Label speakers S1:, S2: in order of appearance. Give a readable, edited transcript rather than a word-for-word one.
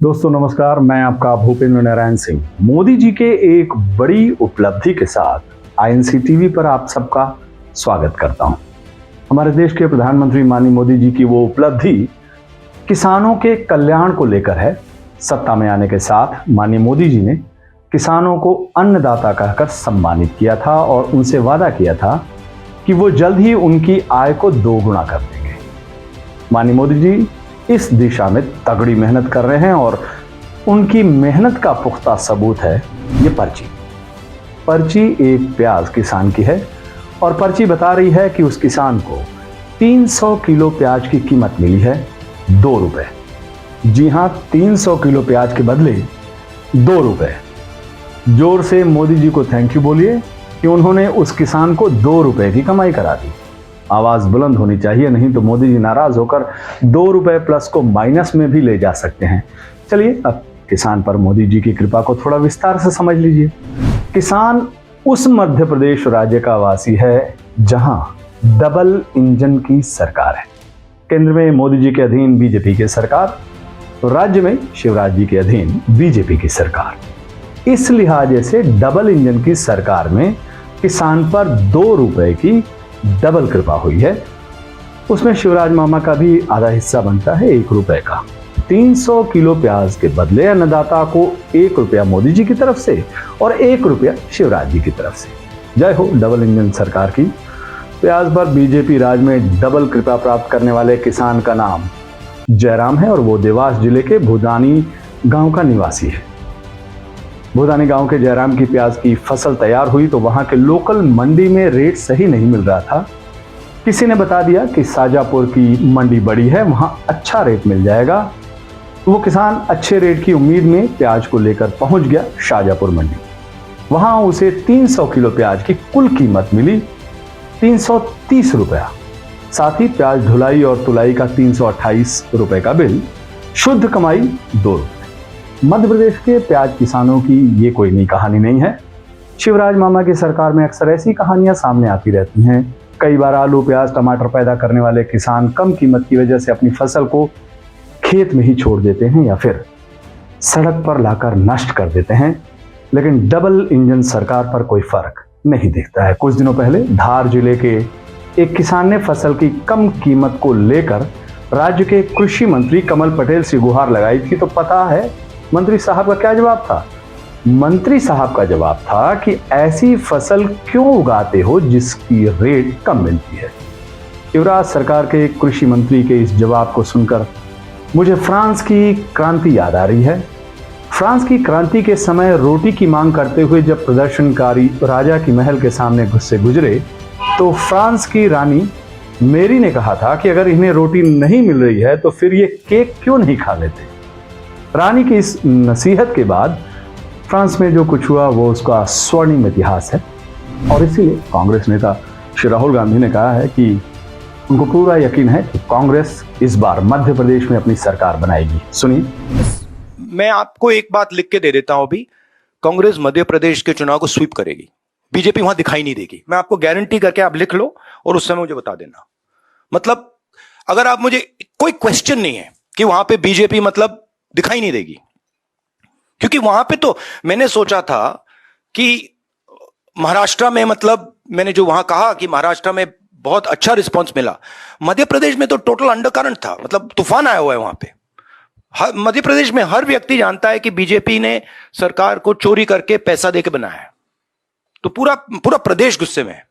S1: दोस्तों नमस्कार, मैं आपका भूपेंद्र नारायण सिंह। मोदी जी के एक बड़ी उपलब्धि के साथ आईएनसी टीवी पर आप सबका स्वागत करता हूं। हमारे देश के प्रधानमंत्री माननीय मोदी जी की वो उपलब्धि किसानों के कल्याण को लेकर है। सत्ता में आने के साथ माननीय मोदी जी ने किसानों को अन्नदाता कहकर सम्मानित किया था और उनसे वादा किया था कि वो जल्द ही उनकी आय को दोगुना कर देंगे। माननीय मोदी जी इस दिशा में तगड़ी मेहनत कर रहे हैं और उनकी मेहनत का पुख्ता सबूत है ये पर्ची एक प्याज किसान की है और पर्ची बता रही है कि उस किसान को 300 किलो प्याज की कीमत मिली है 2 रुपए। जी हां, 300 किलो प्याज के बदले 2 रुपए। जोर से मोदी जी को थैंक यू बोलिए कि उन्होंने उस किसान को 2 रुपए की कमाई करा दी। आवाज बुलंद होनी चाहिए, नहीं तो मोदी जी नाराज होकर 2 रुपए प्लस को माइनस में भी ले जा सकते हैं। चलिए अब किसान पर मोदी जी की कृपा को थोड़ा विस्तार से समझ लीजिए। किसान उस मध्य प्रदेश राज्य का वासी है जहां डबल इंजन की सरकार है। केंद्र में मोदी जी के अधीन बीजेपी की सरकार, राज्य में शिवराज जी के अधीन बीजेपी की सरकार। इस लिहाजे से डबल इंजन की सरकार में किसान पर 2 रुपए की डबल कृपा हुई है। उसमें शिवराज मामा का भी आधा हिस्सा बनता है 1 रुपए का। 300 किलो प्याज के बदले अन्नदाता को 1 रुपया मोदी जी की तरफ से और 1 रुपया शिवराज जी की तरफ से। जय हो डबल इंजन सरकार की। प्याज पर बीजेपी राज में डबल कृपा प्राप्त करने वाले किसान का नाम जयराम है और वो देवास जिले के भूदानी गांव का निवासी है। भूदानी गांव के जयराम की प्याज की फसल तैयार हुई तो वहां के लोकल मंडी में रेट सही नहीं मिल रहा था। किसी ने बता दिया कि शाजापुर की मंडी बड़ी है, वहां अच्छा रेट मिल जाएगा। तो वो किसान अच्छे रेट की उम्मीद में प्याज को लेकर पहुंच गया शाजापुर मंडी। वहां उसे 300 किलो प्याज की कुल कीमत मिली 330 रुपया। साथ ही प्याज ढुलाई और तुलाई का 328 रुपए का बिल। शुद्ध कमाई 2 रुपए। मध्य प्रदेश के प्याज किसानों की ये कोई नई कहानी नहीं है। शिवराज मामा की सरकार में अक्सर ऐसी कहानियां सामने आती रहती हैं। कई बार आलू, प्याज, टमाटर पैदा करने वाले किसान कम कीमत की वजह से अपनी फसल को खेत में ही छोड़ देते हैं या फिर सड़क पर लाकर नष्ट कर देते हैं, लेकिन डबल इंजन सरकार पर कोई फर्क नहीं दिखता है। कुछ दिनों पहले धार जिले के एक किसान ने फसल की कम कीमत को लेकर राज्य के कृषि मंत्री कमल पटेल से गुहार लगाई थी। तो पता है मंत्री साहब का क्या जवाब था? मंत्री साहब का जवाब था कि ऐसी फसल क्यों उगाते हो जिसकी रेट कम मिलती है। युवराज सरकार के कृषि मंत्री के इस जवाब को सुनकर मुझे फ्रांस की क्रांति याद आ रही है। फ्रांस की क्रांति के समय रोटी की मांग करते हुए जब प्रदर्शनकारी राजा की महल के सामने से गुजरे तो फ्रांस की रानी मेरी ने कहा था कि अगर इन्हें रोटी नहीं मिल रही है तो फिर ये केक क्यों नहीं खा लेते। रानी की इस नसीहत के बाद फ्रांस में जो कुछ हुआ वो उसका स्वर्णिम इतिहास है और इसीलिए कांग्रेस नेता श्री राहुल गांधी ने कहा है कि उनको पूरा यकीन है कि कांग्रेस इस बार मध्य प्रदेश में अपनी सरकार बनाएगी। सुनिए,
S2: मैं आपको एक बात लिख के दे देता हूं अभी। कांग्रेस मध्य प्रदेश के चुनाव को स्वीप करेगी। बीजेपी वहां दिखाई नहीं देगी। मैं आपको गारंटी करके, आप लिख लो और उस समय मुझे बता देना। मतलब अगर आप मुझे, कोई क्वेश्चन नहीं है कि वहां पे बीजेपी मतलब दिखाई नहीं देगी, क्योंकि वहां पे तो मैंने सोचा था कि महाराष्ट्र में, मतलब मैंने जो वहां कहा कि महाराष्ट्र में बहुत अच्छा रिस्पांस मिला। मध्य प्रदेश में तो टोटल अंडरकरंट था, मतलब तूफान आया हुआ है वहां पे। मध्य प्रदेश में हर व्यक्ति जानता है कि बीजेपी ने सरकार को चोरी करके पैसा देके बनाया है। तो पूरा प्रदेश गुस्से में है।